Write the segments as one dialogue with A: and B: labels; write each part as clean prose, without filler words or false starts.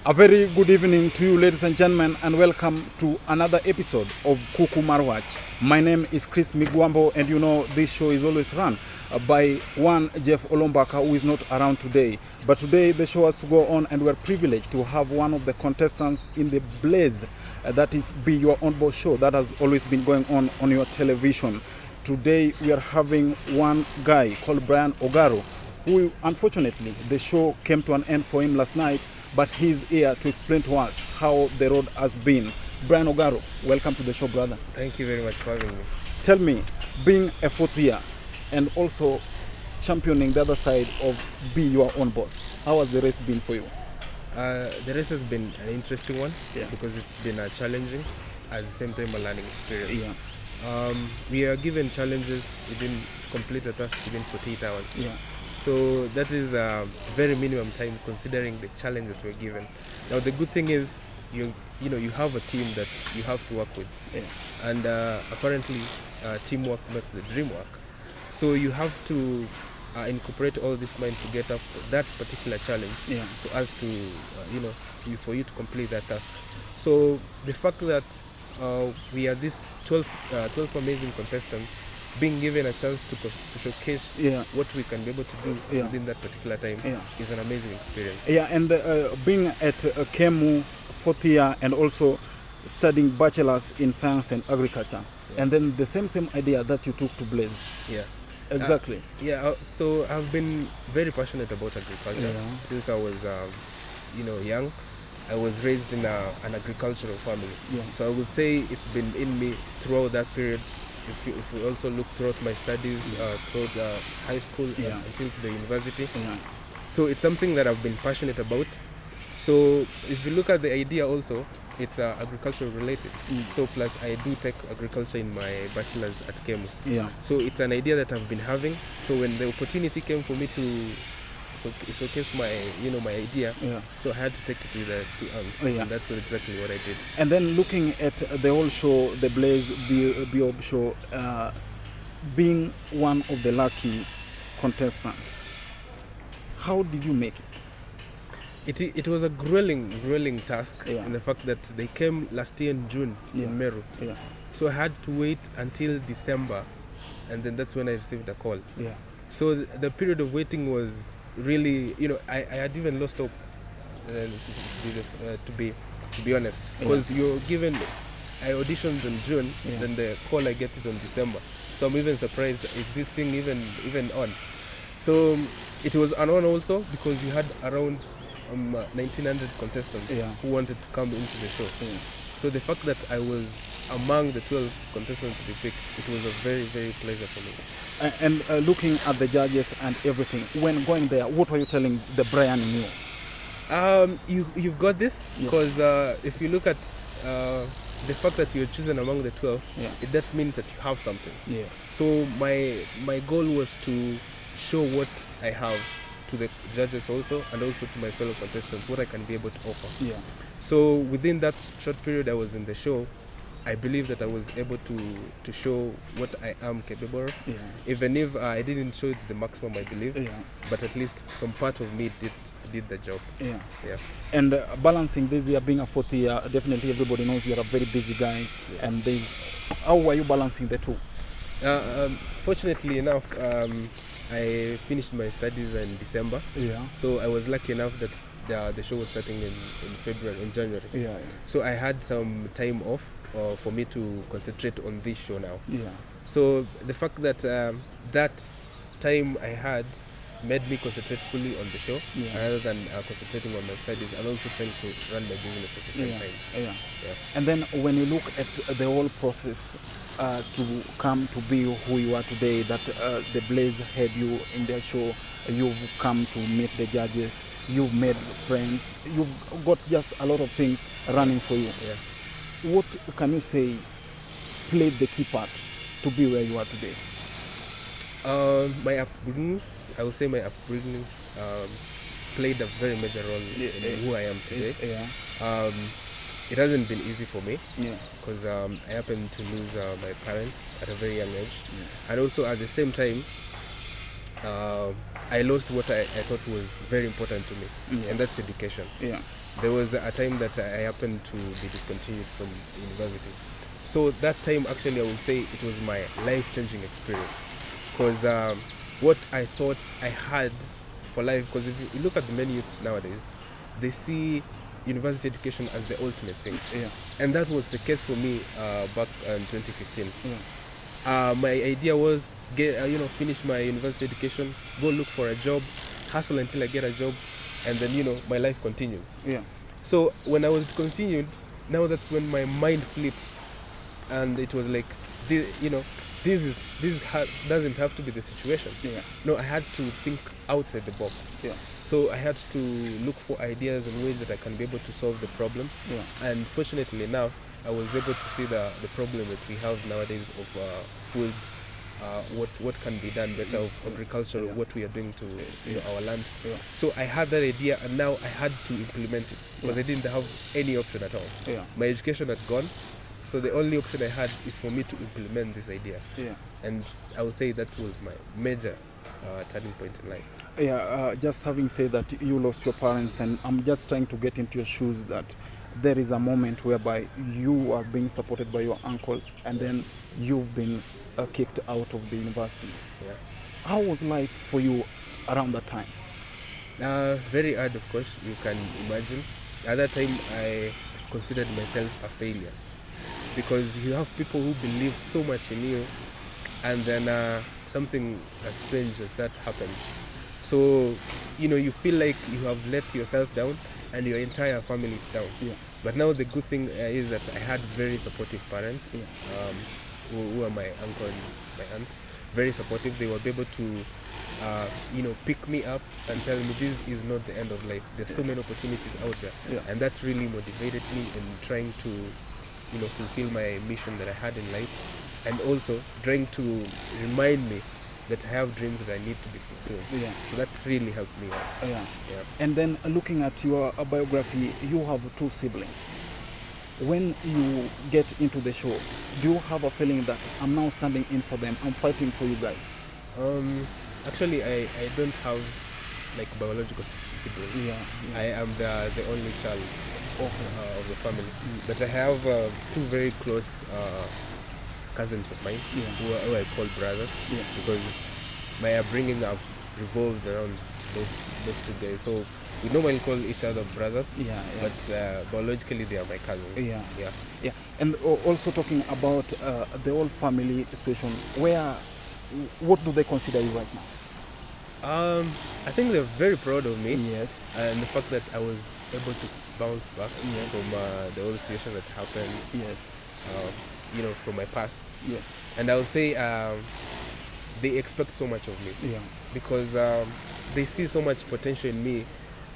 A: A very good evening to you, ladies and gentlemen, and welcome to another episode of Kuku Wach. My name is Chris Migwambo, and you know this show is always run by one Jeff Olombaka, who is not around today. But today the show has to go on, and we're privileged to have one of the contestants in the Blaze, that is Be Your Own Boss show that has always been going on your television. Today we are having one guy called Brian Omoke, who unfortunately the show came to an end for him last night, but he's here to explain to us how the road has been. Brian Omoke, welcome to the show, brother.
B: Thank you very much for having me.
A: Tell me, being a fourth year and also championing the other side of Be Your Own Boss, how has the race been for you?
B: The race has been an interesting one,
A: Yeah.
B: because it's been challenging, at the same time a learning experience.
A: Yeah.
B: We are given challenges within to complete a task within 48 hours.
A: Yeah.
B: So that is a very minimum time considering the challenge that we're given. Now the good thing is you have a team that you have to work with,
A: Yeah.
B: and apparently teamwork makes the dream work. So you have to incorporate all these minds to get up that particular challenge,
A: Yeah.
B: so as to for you to complete that task. So the fact that we are these 12 amazing contestants being given a chance to showcase
A: Yeah.
B: what we can be able to do
A: Yeah.
B: within that particular time
A: Yeah.
B: is an amazing experience.
A: Yeah, and being at KEMU fourth year and also studying bachelor's in science and agriculture,
B: Yeah.
A: and then the same idea that you took to Blaze.
B: Yeah.
A: Exactly.
B: So I've been very passionate about agriculture
A: Yeah.
B: since I was young. I was raised in an agricultural family.
A: Yeah.
B: So I would say it's been in me throughout that period. If we also look throughout my studies, throughout high school
A: Yeah.
B: until to the university.
A: Yeah.
B: So it's something that I've been passionate about. So if you look at the idea also, it's agricultural related. So plus I do take agriculture in my bachelor's at KEMU.
A: Yeah.
B: So it's an idea that I've been having. So when the opportunity came for me to showcase my idea,
A: Yeah.
B: so I had to take it to the two arms.
A: Yeah.
B: And that's exactly what I did.
A: And then looking at the whole show, the Blaze BYOB show, being one of the lucky contestants, how did you make it?
B: It was a grueling task,
A: Yeah.
B: in the fact that they came last year in June
A: Yeah.
B: in Meru.
A: Yeah.
B: So I had to wait until December, and then that's when I received a call.
A: Yeah.
B: So the period of waiting was really, I had even lost hope, to be honest, because you're given, I auditioned in June,
A: Yeah.
B: then the call I get it on December. So I'm even surprised, is this thing even on? So it was an on also because you had around 1900 contestants
A: Yeah.
B: who wanted to come into the show.
A: Yeah.
B: So the fact that I was among the 12 contestants to be picked, it was a very, very pleasure for me.
A: And looking at the judges and everything, when going there, what were you telling the Brian in you?
B: You've got this,
A: Yeah.
B: because if you look at the fact that you're chosen among the 12,
A: Yeah.
B: that means that you have something.
A: Yeah.
B: So my goal was to show what I have to the judges also, and also to my fellow contestants, what I can be able to offer.
A: Yeah.
B: So within that short period I was in the show, I believe that I was able to show what I am capable of.
A: Yeah.
B: Even if I didn't show it the maximum, I believe,
A: Yeah.
B: but at least some part of me did the job.
A: Yeah.
B: Yeah.
A: And balancing this year, being a fourth year, definitely everybody knows you're a very busy guy.
B: Yeah.
A: And how were you balancing the two?
B: Fortunately enough, I finished my studies in December,
A: Yeah.
B: so I was lucky enough that the show was starting in January.
A: Yeah.
B: So I had some time off for me to concentrate on this show now.
A: Yeah.
B: So the fact that that time I had made me concentrate fully on the show,
A: Yeah.
B: rather than concentrating on my studies and also trying to run my business at the same
A: Yeah.
B: time.
A: Yeah.
B: Yeah.
A: And then when you look at the whole process to come to be who you are today, that the Blaze had you in their show, you've come to meet the judges, you've made friends, you've got just a lot of things running for you.
B: Yeah.
A: What can you say played the key part to be where you are today?
B: My upbringing, I would say my upbringing played a very major role in who I am today.
A: Yeah.
B: It hasn't been easy for me,
A: Yeah.
B: because I happened to lose my parents at a very young age,
A: Yeah.
B: and also at the same time I lost what I thought was very important to me, and that's education.
A: Yeah.
B: There was a time that I happened to be discontinued from university. So that time, actually, I would say it was my life-changing experience. Because what I thought I had for life, because if you look at the many youths nowadays, they see university education as the ultimate thing.
A: Yeah.
B: And that was the case for me back in 2015.
A: Yeah.
B: My idea was finish my university education, go look for a job, hustle until I get a job, and then my life continues.
A: Yeah.
B: So when I was continued, now that's when my mind flipped, and it was like, this doesn't have to be the situation.
A: Yeah.
B: No, I had to think outside the box.
A: Yeah.
B: So I had to look for ideas and ways that I can be able to solve the problem.
A: Yeah.
B: And fortunately enough, I was able to see the problem that we have nowadays of food, what can be done better of agriculture, what we are doing to our land.
A: Yeah.
B: So I had that idea, and now I had to implement it because I didn't have any option at all.
A: Yeah.
B: My education had gone, so the only option I had is for me to implement this idea.
A: Yeah.
B: And I would say that was my major turning point in life.
A: Yeah, just having said that you lost your parents, and I'm just trying to get into your shoes, that there is a moment whereby you are being supported by your uncles, and then you've been kicked out of the university.
B: Yeah.
A: How was life for you around that time?
B: Very hard, of course, you can imagine. At that time, I considered myself a failure, because you have people who believe so much in you, and then something as strange as that happens. So, you feel like you have let yourself down and your entire family down.
A: Yeah.
B: But now the good thing is that I had very supportive parents, who are my uncle and my aunt. Very supportive. They were able to, pick me up and tell me this is not the end of life. There's so many opportunities out there.
A: Yeah.
B: And that really motivated me in trying to, fulfill my mission that I had in life. And also trying to remind me that I have dreams that I need to be fulfilled. Yeah. So that really helped me out.
A: Yeah.
B: Yeah.
A: And then looking at your biography, you have 2 siblings. When you get into the show, do you have a feeling that I'm now standing in for them, I'm fighting for you guys?
B: Actually, I don't have like biological siblings.
A: Yeah.
B: I am the only child of the family. But I have 2 very close cousins of mine who I call brothers, because my upbringing have revolved around those 2 guys. So we normally call each other brothers, but biologically they are my cousins.
A: Yeah. And also talking about the whole family situation, what do they consider you right now?
B: I think they're very proud of me.
A: Yes.
B: And the fact that I was able to bounce back from the whole situation that happened.
A: Yes.
B: From my past.
A: Yeah.
B: And I would say they expect so much of me.
A: Yeah.
B: Because they see so much potential in me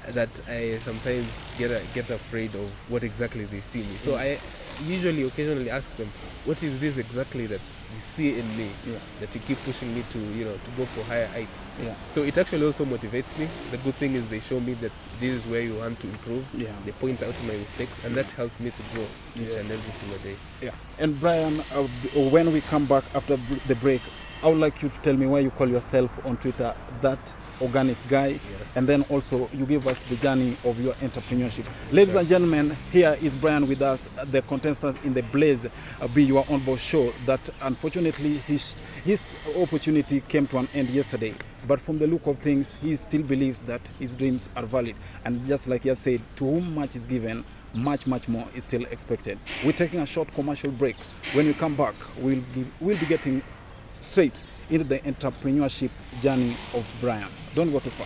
B: that I sometimes get afraid of what exactly they see me. So I usually occasionally ask them, what is this exactly that you see in me that you keep pushing me to go for higher heights?
A: Yeah.
B: So it actually also motivates me. The good thing is they show me that this is where you want to improve.
A: Yeah.
B: They point out my mistakes, and that helps me to grow each and every single day.
A: Yeah. And Brian, when we come back after the break, I would like you to tell me why you call yourself on Twitter that organic guy.
B: Yes.
A: And then also you give us the journey of your entrepreneurship. Ladies and gentlemen, here is Brian with us, the contestant in the BLAZE BYOB On Board show that unfortunately his opportunity came to an end yesterday. But from the look of things, he still believes that his dreams are valid. And just like he has said, to whom much is given, much more is still expected. We're taking a short commercial break. When we come back, we'll be getting straight into the entrepreneurship journey of Brian. Don't go too far.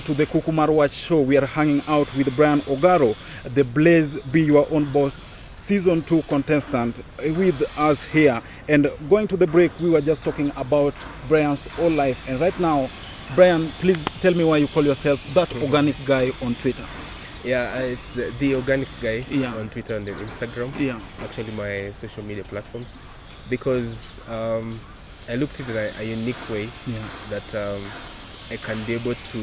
A: To the Kuku Wach show, we are hanging out with Brian Ogaro, the BLAZE Be Your Own Boss Season 2 contestant with us here. And going to the break, we were just talking about Brian's whole life. And right now, Brian, please tell me why you call yourself that organic guy on Twitter.
B: Yeah, it's the organic guy on Twitter and Instagram.
A: Yeah.
B: Actually, my social media platforms. Because I looked at it a unique way that I can be able to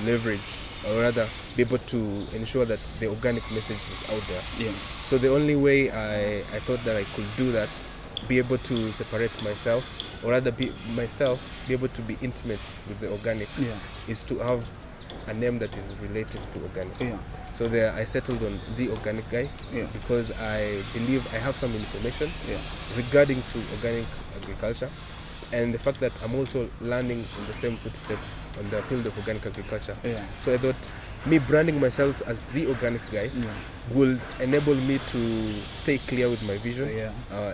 B: leverage, or rather be able to ensure that the organic message is out there.
A: Yeah.
B: So the only way I thought that I could do that, be able to separate myself, or rather be able to be intimate with the organic, is to have a name that is related to organic.
A: Yeah.
B: So there I settled on the organic guy, because I believe I have some information regarding to organic agriculture, and the fact that I'm also learning in the same footsteps on the field of organic agriculture.
A: Yeah.
B: So I thought me branding myself as the organic guy will enable me to stay clear with my vision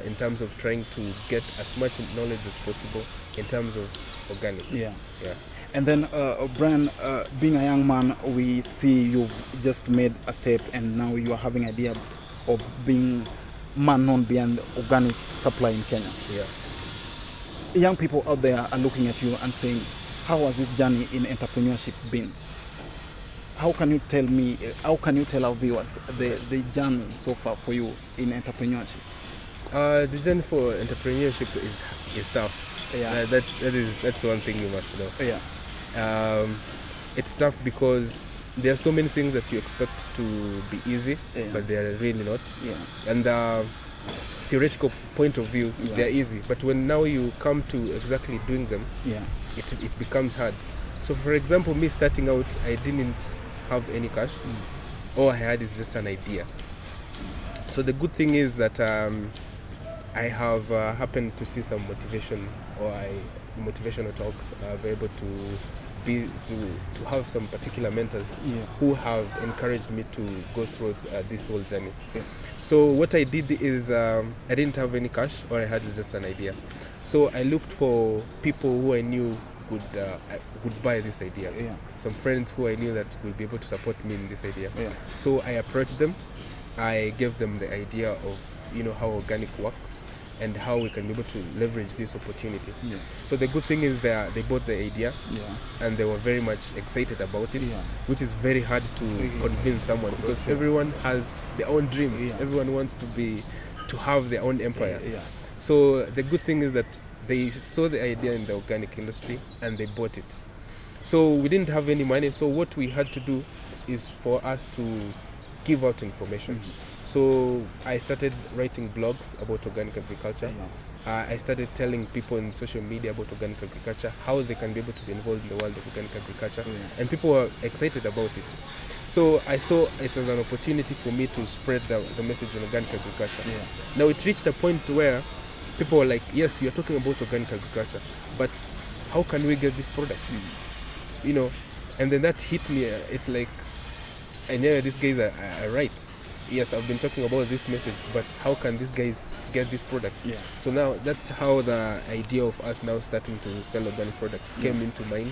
B: in terms of trying to get as much knowledge as possible in terms of organic.
A: Yeah. And then, Brian, being a young man, we see you've just made a step, and now you are having idea of being man known beyond organic supply in Kenya.
B: Yeah.
A: Young people out there are looking at you and saying, how has this journey in entrepreneurship been? How can you tell our viewers the journey so far for you in entrepreneurship?
B: The journey for entrepreneurship is tough.
A: Yeah.
B: That's one thing you must know.
A: Yeah.
B: It's tough because there are so many things that you expect to be easy, but they are really not.
A: Yeah.
B: And theoretical point of view, they're easy, but when now you come to exactly doing them, it becomes hard. So for example, me starting out, I didn't have any cash. All I had is just an idea. So the good thing is that I have happened to see some motivational talks. I've been able to have some particular mentors who have encouraged me to go through this whole journey. So what I did is I didn't have any cash. All I had is just an idea. So I looked for people who I knew would buy this idea. Some friends who I knew that would be able to support me in this idea. So I approached them. I gave them the idea of how organic works and how we can be able to leverage this opportunity. So the good thing is that they bought the idea and they were very much excited about it, which is very hard to convince someone, because everyone has their own dreams. Everyone wants to have their own empire. So the good thing is that they saw the idea in the organic industry and they bought it. So we didn't have any money, so what we had to do is for us to give out information. So I started writing blogs about organic agriculture. I started telling people in social media about organic agriculture, how they can be able to be involved in the world of organic agriculture, and people were excited about it. So I saw it as an opportunity for me to spread the message on organic agriculture. Now it reached a point where people were like, yes, you're talking about organic agriculture, but how can we get this product? And then that hit me. It's like, I know these guys are right. Yes, I've been talking about this message, but how can these guys get these products? So now that's how the idea of us now starting to sell organic products came into mind.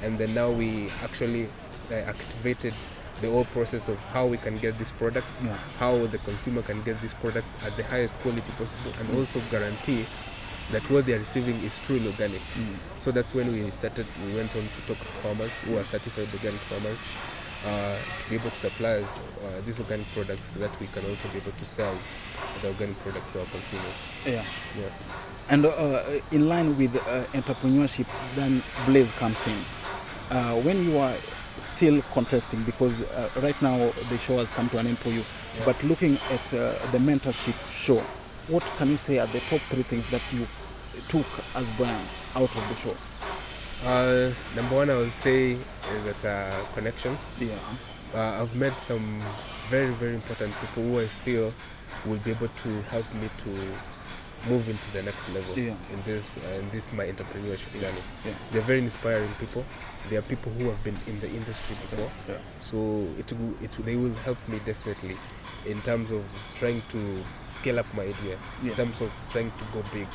B: And then now we actually activated the whole process of how we can get these products, how the consumer can get these products at the highest quality possible, and also guarantee that what they are receiving is truly organic. So that's when we went on to talk to farmers who are certified organic farmers, to be able to supply us these organic products, so that we can also be able to sell the organic products to our consumers.
A: And in line with entrepreneurship, then BLAZE comes in. When you are still contesting, because right now the show has come to an end for you, but looking at the mentorship show, what can you say are the top 3 things that you took as Brian out of the show?
B: Number one, I will say is that connections. I've met some very, very important people who I feel will be able to help me to move into the next level in this my entrepreneurship journey. They're very inspiring people. They are people who have been in the industry before, so they will help me definitely in terms of trying to scale up my idea, in terms of trying to go big,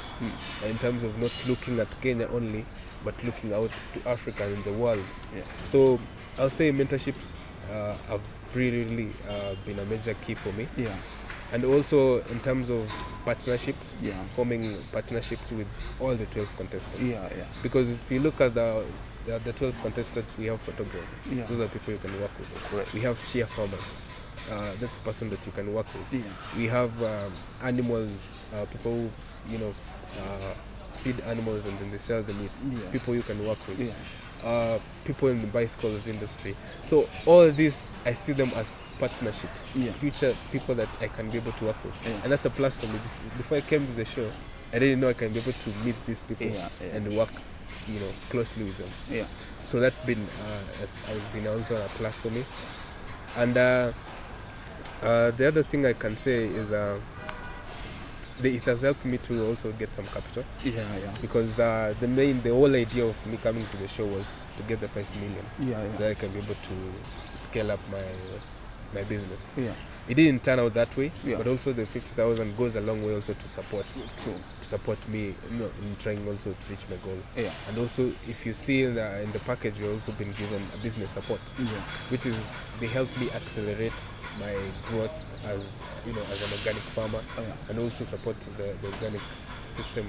B: in terms of not looking at Kenya only, but looking out to Africa and the world. So I'll say mentorships have really been a major key for me. And also in terms of partnerships, forming partnerships with all the 12 contestants. Because if you look at the 12 contestants, we have photographers. Those are people you can work with. We have chia farmers. That's a person that you can work with. We have animal people who feed animals and then they sell the meat. People you can work with. people in the bicycles industry. So all this, I see them as partnerships, future people that I can be able to work with. And that's a plus for me. Before I came to the show, I didn't know I can be able to meet these people and work, closely with them. So that's been has been also a plus for me. And the other thing I can say is it has helped me to also get some capital. Because the whole idea of me coming to the show was to get the 5 million. That I can be able to scale up my business. It didn't turn out that way, but also the 50,000 goes a long way also to support me in trying also to reach my goal. And also, if you see in the package, you've also been given a business support, which is they help me accelerate my growth as an organic farmer, and also support the organic system,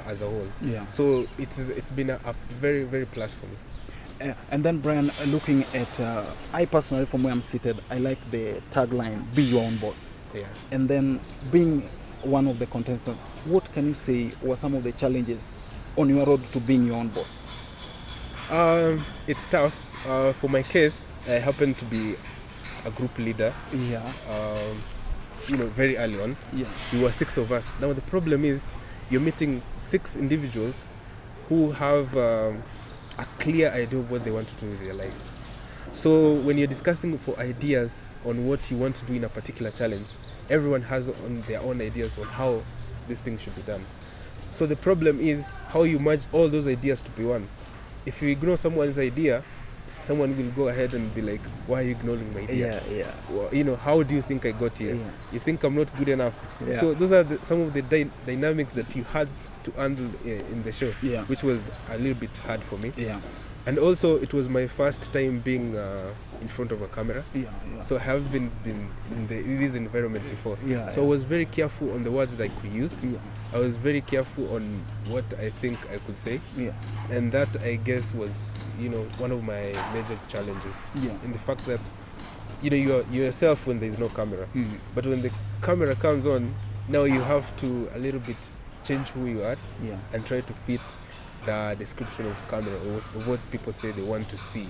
B: as a whole. So it's been a very, very plus for me.
A: And then Brian, looking at, I personally, from where I'm seated, I like the tagline, be your own boss. And then being one of the contestants, what can you say were some of the challenges on your road to being your own boss?
B: It's tough. For my case, I happen to be a group leader. Very early on. We were 6 of us. Now the problem is you're meeting 6 individuals who have a clear idea of what they want to do with their life. So when you're discussing for ideas on what you want to do in a particular challenge, everyone has their own ideas on how this thing should be done. So the problem is how you merge all those ideas to be one. If you ignore someone's idea, someone will go ahead and be like, why are you ignoring my idea? Well, how do you think I got here? You think I'm not good enough? So those are some of the dynamics that you had to handle in the show, which was a little bit hard for me. And also, it was my first time being in front of a camera. So I haven't been in this environment before. So I was very careful on the words that I could use. I was very careful on what I think I could say. And that, I guess, was one of my major challenges. In the fact that you're yourself when there's no camera. But when the camera comes on, now you have to a little bit change who you are and try to fit the description of camera or what people say they want to see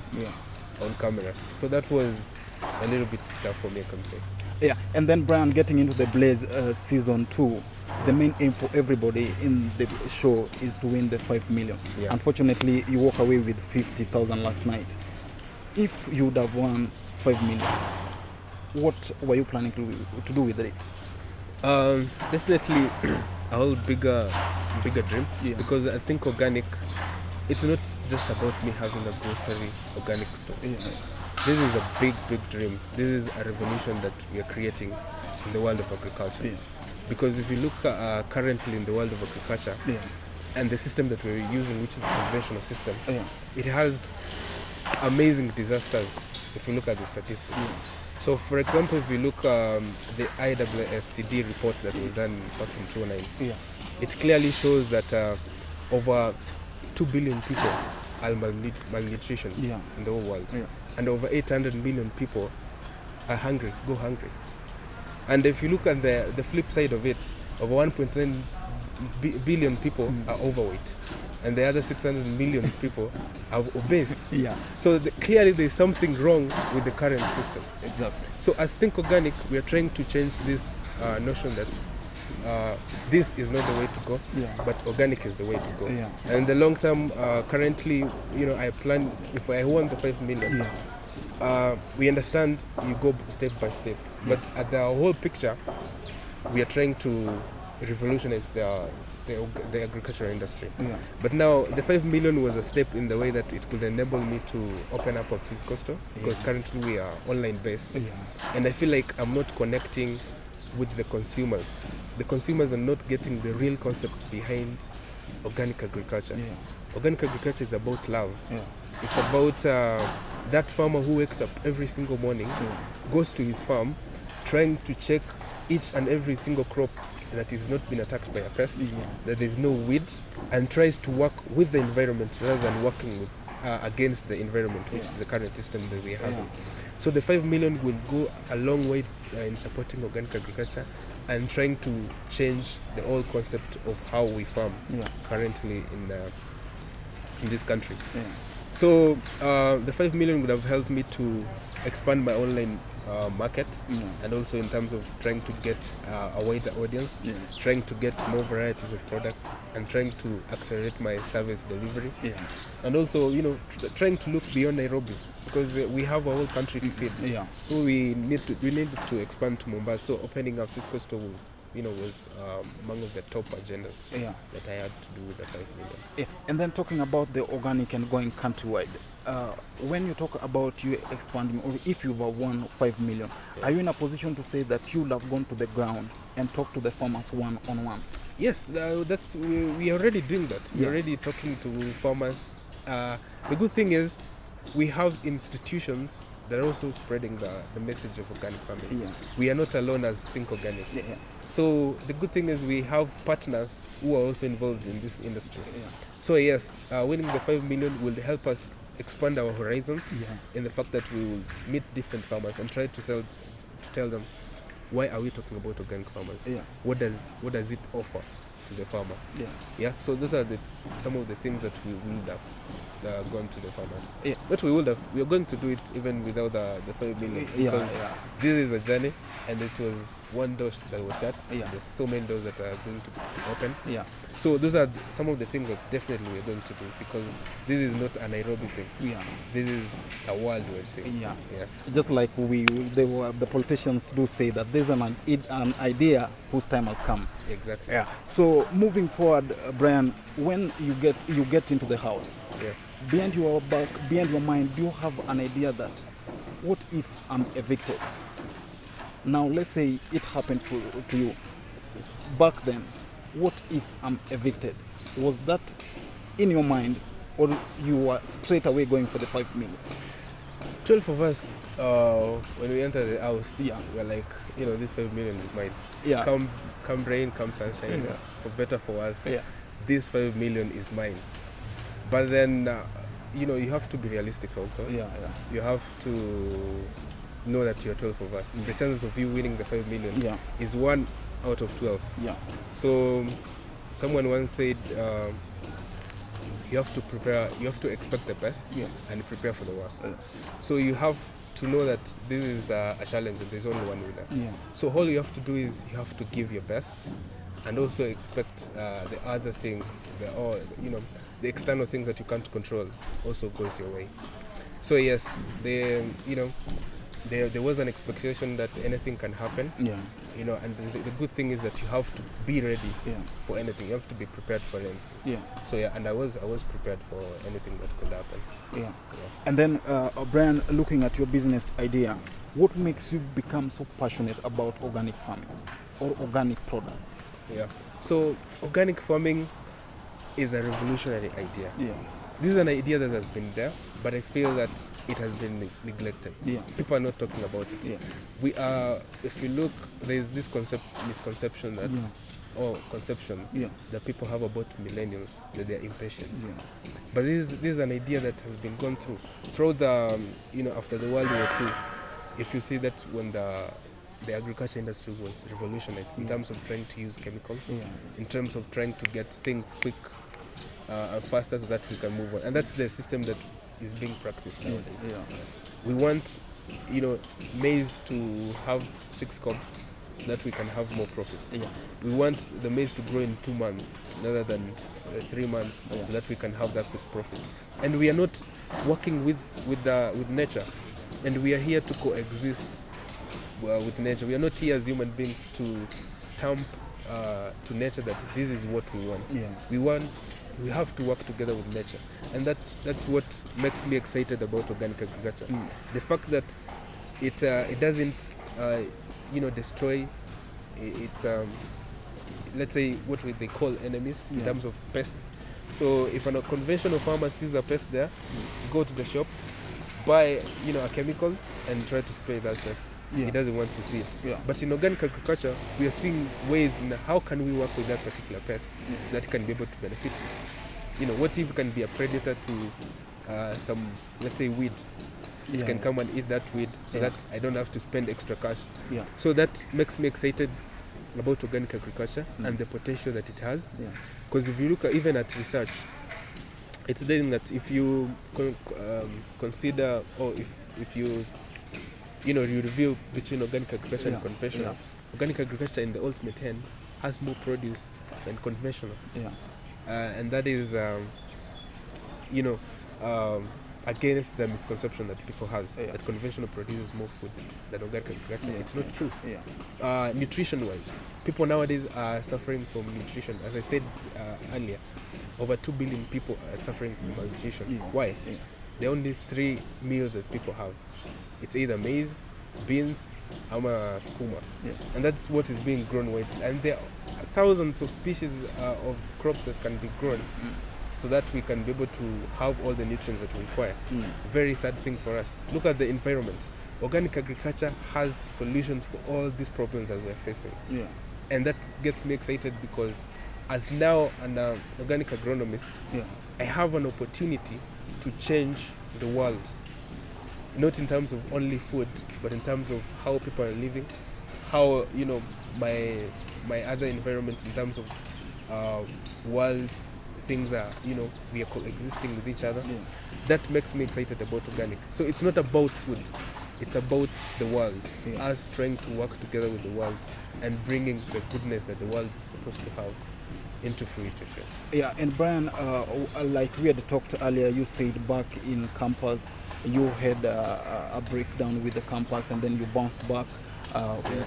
B: on camera. So that was a little bit tough for me, I can say.
A: And then Brian, getting into the Blaze season 2, the main aim for everybody in the show is to win the 5 million. Unfortunately, you walk away with 50,000 last night. If you would have won 5 million, what were you planning to do with it?
B: Definitely a whole bigger dream, because I think organic, it's not just about me having a grocery organic store. This is a big dream. This is a revolution that we are creating in the world of agriculture. Because if you look currently in the world of agriculture and the system that we're using, which is a conventional system, it has amazing disasters if you look at the statistics. So, for example, if you look the IWSTD report that was done back in 2009, it clearly shows that over 2 billion people are malnutrition in the whole world, and over 800 million people are go hungry. And if you look at the flip side of it, over 1.9 billion people are overweight, and the other 600 million people are obese. So clearly there's something wrong with the current system. So as Think Organic, we are trying to change this notion that this is not the way to go, but organic is the way to go. And in the long term, currently, I plan, if I want the 5 million, we understand you go step by step, but at the whole picture, we are trying to revolutionize the agricultural industry. But now the 5 million was a step in the way that it could enable me to open up a physical store, because currently we are online based, and I feel like I'm not connecting with the consumers. The consumers are not getting the real concept behind organic agriculture. Organic agriculture is about love. It's about that farmer who wakes up every single morning, goes to his farm, trying to check each and every single crop that is not been attacked by a pest, that there's no weed, and tries to work with the environment rather than working with, against the environment, which is the current system that we have. So the 5 million will go a long way in supporting organic agriculture and trying to change the whole concept of how we farm currently in this country.
A: Yeah.
B: So the 5 million would have helped me to expand my online market, and also in terms of trying to get a wider audience, trying to get more varieties of products, and trying to accelerate my service delivery, and also trying to look beyond Nairobi, because we have a whole country to feed. So we need to expand to Mombasa. So opening a physical store was among of the top agendas that I had to do with the 5 million.
A: Yeah. And then talking about the organic and going countrywide, when you talk about you expanding, or if you were won 5 million, are you in a position to say that you would have gone to the ground and talked to the farmers one-on-one?
B: Yes, we are already doing that. We're already talking to farmers. The good thing is we have institutions that are also spreading the message of organic farming. We are not alone as Think Organic. So the good thing is we have partners who are also involved in this industry. So yes, winning the 5 million will help us expand our horizons in the fact that we will meet different farmers and try to tell them, why are we talking about organic farmers? What does it offer to the farmer? So those are some of the things that we would have gone to the farmers. But we are going to do it even without the 5 million, because this is a journey, and it was one door that was shut. There's so many doors that are going to open. So those are some of the things that definitely we're going to do, because this is not a Nairobi thing. This is a worldwide thing.
A: Just like the politicians do say that there's an idea whose time has come.
B: Exactly.
A: So moving forward, Brian, when you get into the house, behind your mind, do you have an idea that, what if I'm evicted? Now let's say it happened to you. Back then, what if I'm evicted? Was that in your mind, or you were straight away going for the 5 million?
B: 12 of us, when we entered the house, we're like, this 5 million is mine. Come rain, come sunshine, for better, for worse. This 5 million is mine. But then, you have to be realistic also. You have to know that you're 12 of us. The chances of you winning the 5 million is 1 out of 12. So someone once said, you have to prepare, you have to expect the best and prepare for the worst. So you have to know that this is a challenge and there's only one winner. So all you have to do is you have to give your best, and also expect the other things, the external things that you can't control also goes your way. So yes, there was an expectation that anything can happen, and the good thing is that you have to be ready for anything. You have to be prepared for anything. So and I was prepared for anything that could happen.
A: And then Brian, looking at your business idea, what makes you become so passionate about organic farming or organic products?
B: So organic farming is a revolutionary idea. This is an idea that has been there, but I feel that it has been neglected. People are not talking about it. We are, if you look, there is this misconception that, conception that people have about millennials, that they are impatient. But this is an idea that has been gone throughout the, after the World War II. If you see that when the agriculture industry was revolutionized in terms of trying to use chemicals, in terms of trying to get things quick, faster, so that we can move on, and that's the system that is being practiced nowadays. We want, maize to have 6 cobs so that we can have more profits. We want the maize to grow in 2 months rather than 3 months, so that we can have that quick profit. And we are not working with nature, and we are here to coexist with nature. We are not here as human beings to stamp to nature that this is what we want. We have to work together with nature, and that's what makes me excited about organic agriculture. The fact that it doesn't destroy it. Let's say what they call enemies in terms of pests. So if a conventional farmer sees a pest there, go to the shop, buy a chemical and try to spray that pest. He doesn't want to see it. But in organic agriculture, we are seeing ways in how can we work with that particular pest that can be able to benefit. What if it can be a predator to some, let's say, weed? It can come and eat that weed, so that I don't have to spend extra cash. So that makes me excited about organic agriculture and the potential that it has. Because if you look even at research, it's then that if you consider, or if you you review between organic agriculture and conventional, organic agriculture in the ultimate end has more produce than conventional. And that is against the misconception that people has that conventional produces more food than organic agriculture. It's not true. Nutrition wise, people nowadays are suffering from nutrition. As I said earlier, over 2 billion people are suffering from malnutrition. Why? The only 3 meals that people have, it's either maize, beans, ama skuma, and that's what is being grown widely. And there are thousands of species of crops that can be grown so that we can be able to have all the nutrients that we require. Very sad thing for us. Look at the environment. Organic agriculture has solutions for all these problems that we are facing. And that gets me excited because as now an organic agronomist, I have an opportunity to change the world. Not in terms of only food, but in terms of how people are living, how my other environment, in terms of world things are, we are coexisting with each other. That makes me excited about organic. So it's not about food, it's about the world. Us trying to work together with the world and bringing the goodness that the world is supposed to have into fruition.
A: And Brian, like we had talked earlier, you said back in campus you had a breakdown with the campus and then you bounced back.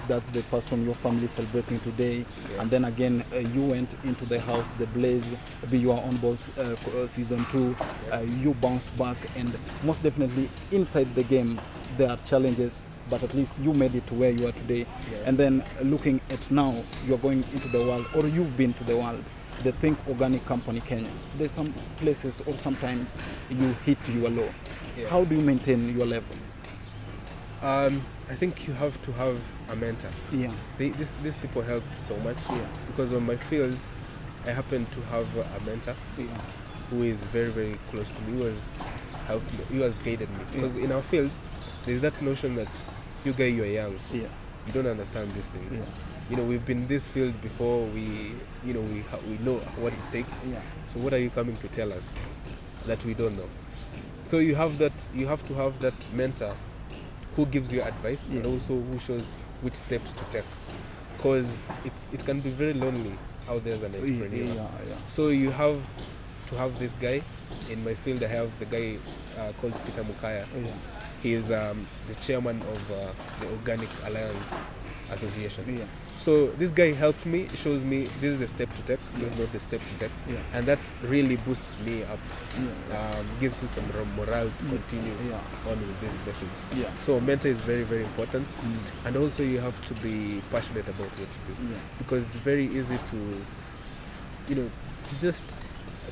A: That's the person your family is celebrating today. And then again, you went into the house, the BLAZE BYOB on boss season 2. You bounced back, and most definitely inside the game there are challenges, but at least you made it to where you are today. And then looking at now, you're going into the world, or you've been to the world, the Think Organic Company Kenya. There's some places or sometimes you hit your low. How do you maintain your level?
B: I think you have to have a mentor. These people help so much. Because on my field, I happen to have a mentor who is very, very close to me, who has helped me, who has guided me. Because in our field, there's that notion that you are young. You don't understand these things. We've been in this field before. We know what it takes. So what are you coming to tell us that we don't know? So you have to have that mentor who gives you advice and also who shows which steps to take, because it can be very lonely out there as an entrepreneur. So you have to have this guy. In my field, I have the guy called Peter Mukaya. He is the chairman of the Organic Alliance Association. So this guy helps me, shows me this is the step to take, this is not the step to take, and that really boosts me up, gives you some morale to continue on with this message. So mentor is very, very important, and also you have to be passionate about what you do, because it's very easy to just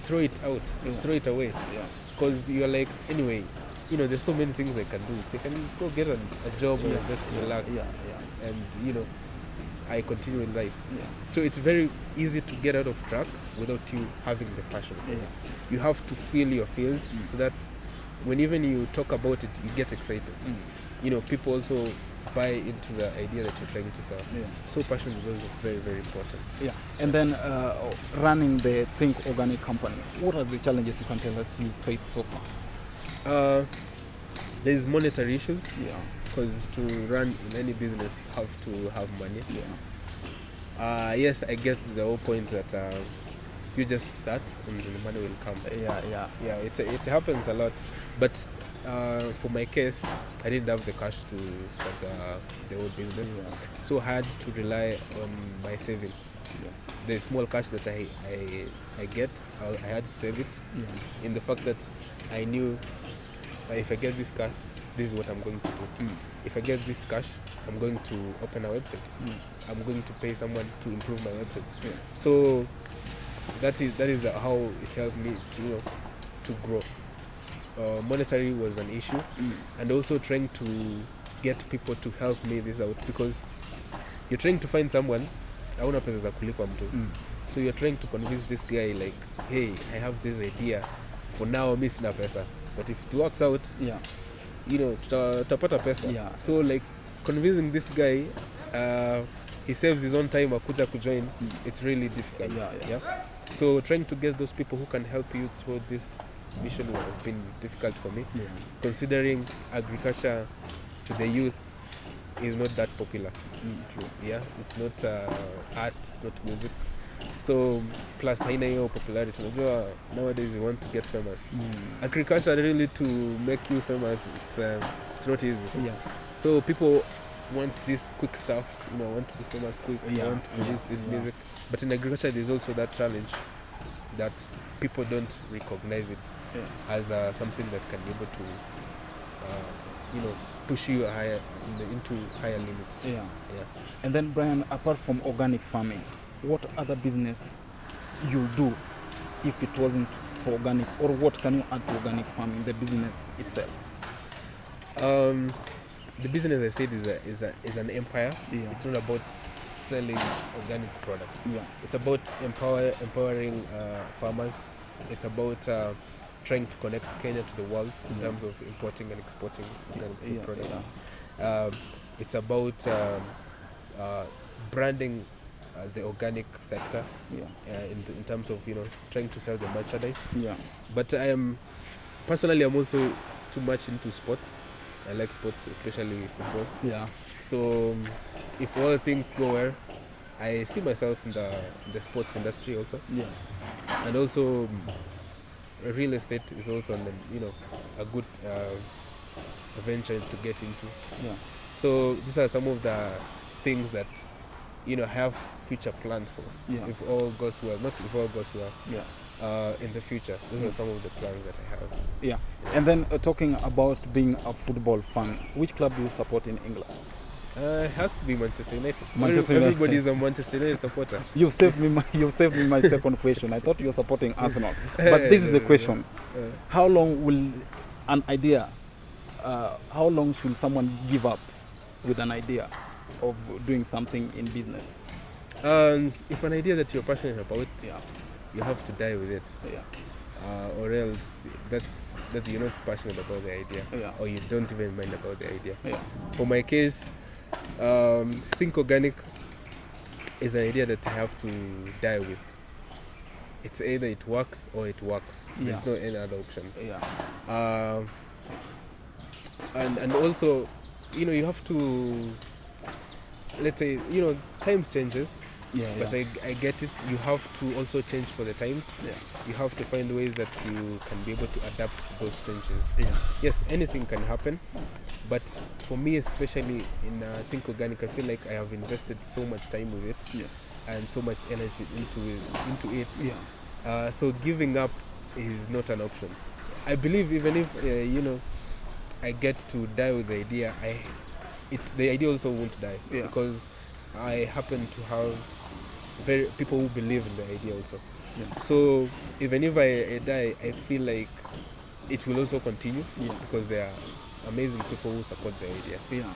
B: throw it out, throw it away, because you're like, anyway, there's so many things I can do. So I can go get a job and just relax, and I continue in life. So it's very easy to get out of track without you having the passion for it. You have to feel your field so that when even you talk about it, you get excited. People also buy into the idea that you're trying to sell. So passion is also very, very important.
A: And then running the Think Organic Company, what are the challenges you can tell us you faced so far?
B: There's monetary issues. Because to run in any business, you have to have money. Yes, I get the whole point that you just start and the money will come. It happens a lot, but for my case, I didn't have the cash to start the whole business, so I had to rely on my savings. The small cash that I get, I had to save it. In the fact that I knew if I get this cash, this is what I'm going to do. If I get this cash, I'm going to open a website. I'm going to pay someone to improve my website. So that is how it helped me to grow. Monetary was an issue, and also trying to get people to help me this out, because you're trying to find someone, hauna pesa za kulipa mtu. So you're trying to convince this guy like, hey, I have this idea. For now, mimi sina pesa, but if it works out, tutapata pesa. So like convincing this guy, he saves his own time akuja kujoin, it's really difficult. So trying to get those people who can help you through this vision has been difficult for me,
A: Yeah.
B: considering agriculture to the youth is not that popular.
A: True.
B: Yeah, it's not art, it's not music. So plus haina hiyo popularity. Unajua nowadays you want to get famous. Agriculture really to make you famous, it's not easy.
A: Yeah.
B: So people want this quick stuff, want to be famous quick,
A: Yeah.
B: want to produce this music. But in agriculture there's also that challenge that people don't recognize it as something that can be able to push you higher into higher limits.
A: Yeah. And then Brian, apart from organic farming, what other business you'll do if it wasn't for organic, or what can you add to organic farming, the business itself?
B: The business I said is an empire.
A: Yeah.
B: It's not about selling organic products.
A: Yeah.
B: It's about empowering farmers. It's about trying to connect Kenya to the world in terms of importing and exporting organic food products. It's about branding the organic sector in terms of trying to sell the merchandise.
A: Yeah.
B: But personally I'm also too much into sports. I like sports, especially football.
A: Yeah.
B: So if all things go well, I see myself in the sports industry also.
A: Yeah.
B: And also real estate is also a good venture to get into.
A: Yeah.
B: So these are some of the things that I have future plans for.
A: Yeah.
B: If all goes well, not if all goes well.
A: Yeah.
B: In the future, those are some of the plans that I have.
A: Yeah. And then talking about being a football fan, which club do you support in England?
B: It has to be Manchester United.
A: Manchester United.
B: Everybody is a Manchester United supporter.
A: You've saved me my second question. I thought you were supporting Arsenal. But this is the question. How long will an idea, how long should someone give up with an idea of doing something in business?
B: If an idea that you're passionate about, you have to die with it.
A: Yeah.
B: Or else that you're not passionate about the idea, or you don't even mind about the idea.
A: Yeah.
B: For my case, think organic is an idea that I have to die with. It's either it works or it works. There's no any other option.
A: Yeah.
B: And also, you have to, let's say, times changes. But I get it. You have to also change for the times.
A: Yeah.
B: You have to find ways that you can be able to adapt to those changes.
A: Yeah.
B: Yes, anything can happen. But for me, especially in Think Organic, I feel like I have invested so much time with it and so much energy into it.
A: Yeah.
B: So giving up is not an option. I believe even if I get to die with the idea, the idea also won't die because I happen to have people who believe in the idea also. Yeah. So even if I die, I feel like it will also continue because there are amazing people who support the idea.
A: Yeah.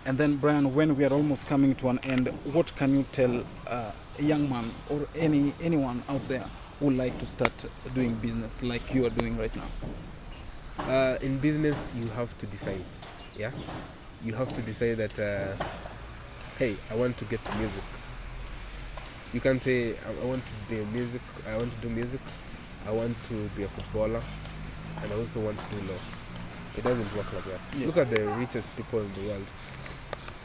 A: And then Brian, when we are almost coming to an end, what can you tell a young man or anyone out there who would like to start doing business like you are doing right now?
B: In business, you have to decide. Yeah, you have to decide that. Hey, I want to get to music. You can say, I want to do music. I want to be a footballer, and I also want to do law. It doesn't work like that. Yeah. Look at the richest people in the world.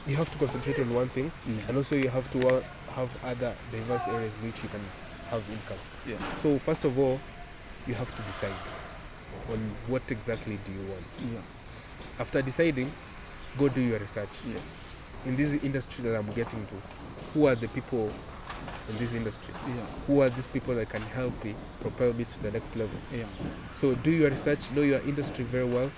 B: You have to concentrate on one thing, and also you have to have other diverse areas in which you can have income. Yeah. So first of all, you have to decide on what exactly do you want. Yeah. After deciding, go do your research. Yeah. In this industry that I'm getting to, who are the people in this industry? Yeah. Who are these people that can help me propel me to the next level? Yeah. So do your research, know your industry very well,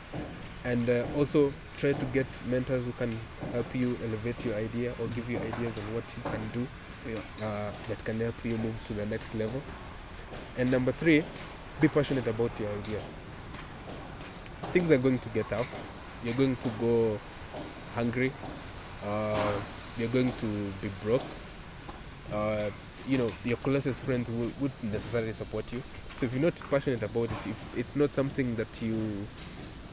B: and also try to get mentors who can help you elevate your idea or give you ideas on what you can do that can help you move to the next level. And number 3, be passionate about your idea. Things are going to get tough. You're going to go hungry. You're going to be broke. Your closest friends wouldn't necessarily support you. So if you're not passionate about it, if it's not something that you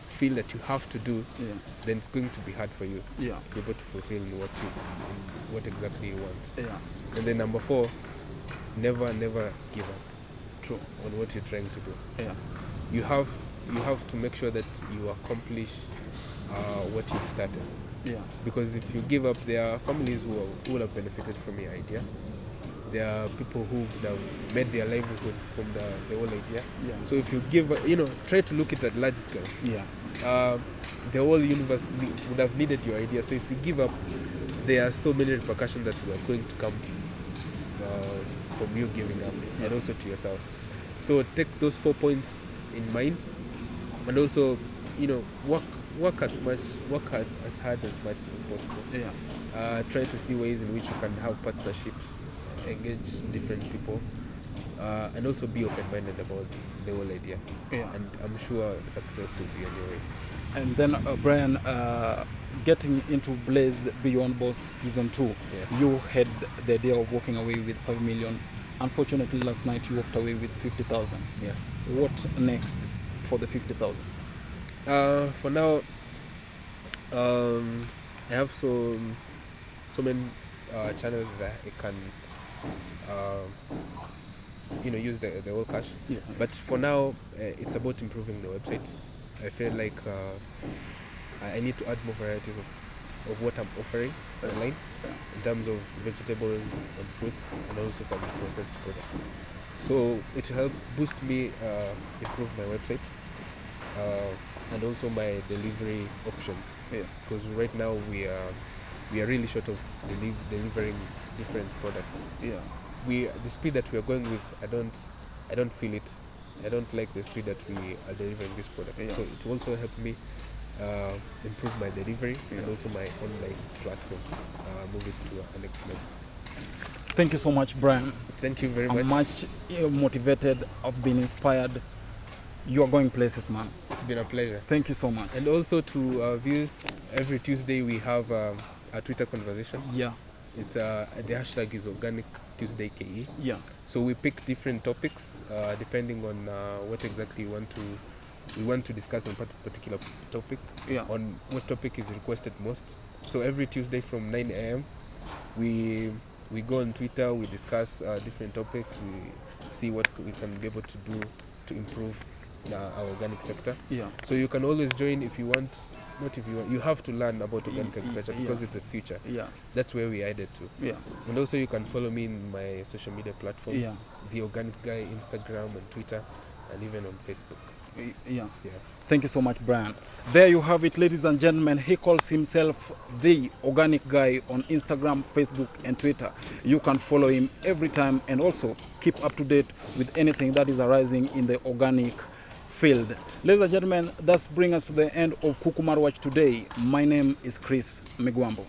B: feel that you have to do, then it's going to be hard for you to be able to fulfill what exactly you want. Yeah. And then number 4, never give up. True. On what you're trying to do. Yeah. you have to make sure that you accomplish what you've started.
A: Yeah.
B: Because if you give up, there are families who will have benefited from your idea. There are people who would have made their livelihood from the whole idea.
A: Yeah.
B: So if you give, try to look at it at large scale.
A: Yeah.
B: The whole universe would have needed your idea. So if you give up, there are so many repercussions that are going to come from you giving up, and also to yourself. So take those 4 points in mind, and also, work hard as much as possible.
A: Yeah.
B: Try to see ways in which you can have partnerships, engage different people, and also be open-minded about the whole idea.
A: Yeah.
B: And I'm sure success will be on your way.
A: And then Brian, getting into Blaze BYOB Season 2,
B: Yeah.
A: you had the idea of walking away with 5 million. Unfortunately, last night you walked away with 50,000.
B: Yeah.
A: What next for the 50,000?
B: For now, I have so many channels that I can use the whole cash.
A: Yeah.
B: But for now, it's about improving the website. I feel like I need to add more varieties of what I'm offering online, in terms of vegetables and fruits, and also some processed products. So it will help boost me, improve my website, and also my delivery options.
A: Yeah.
B: Because right now we are really short of delivering different products.
A: Yeah.
B: The speed that we are going with, I don't feel it. I don't like the speed that we are delivering this product.
A: Yeah.
B: So it will also help me improve my delivery, and
A: Yeah.
B: also my online platform, move it to a next level.
A: Thank you so much, Brian.
B: Thank you very
A: I'm
B: much.
A: much motivated. I've been inspired. You are going places, man.
B: It's been a pleasure.
A: Thank you so much.
B: And also to our viewers, every Tuesday we have a Twitter conversation.
A: Yeah.
B: It's the hashtag is Organic Tuesday KE.
A: Yeah.
B: So we pick different topics depending on what exactly we want to discuss on particular topic.
A: Yeah.
B: On what topic is requested most. So every Tuesday from 9 a.m. we go on Twitter. We discuss different topics. We see what we can be able to do to improve our organic sector.
A: Yeah.
B: So you can always join if you want. Not if you want. You have to learn about organic agriculture
A: Yeah.
B: because it's the future.
A: Yeah.
B: That's where we added to.
A: Yeah.
B: And also you can follow me in my social media platforms.
A: Yeah.
B: The Organic Guy, Instagram and Twitter, and even on Facebook.
A: Yeah.
B: Yeah.
A: Thank you so much, Brian. There you have it, ladies and gentlemen. He calls himself the Organic Guy on Instagram, Facebook, and Twitter. You can follow him every time and also keep up to date with anything that is arising in the organic field. Ladies and gentlemen, that's bring us to the end of Kuku Wach today. My name is Chris Migwambo.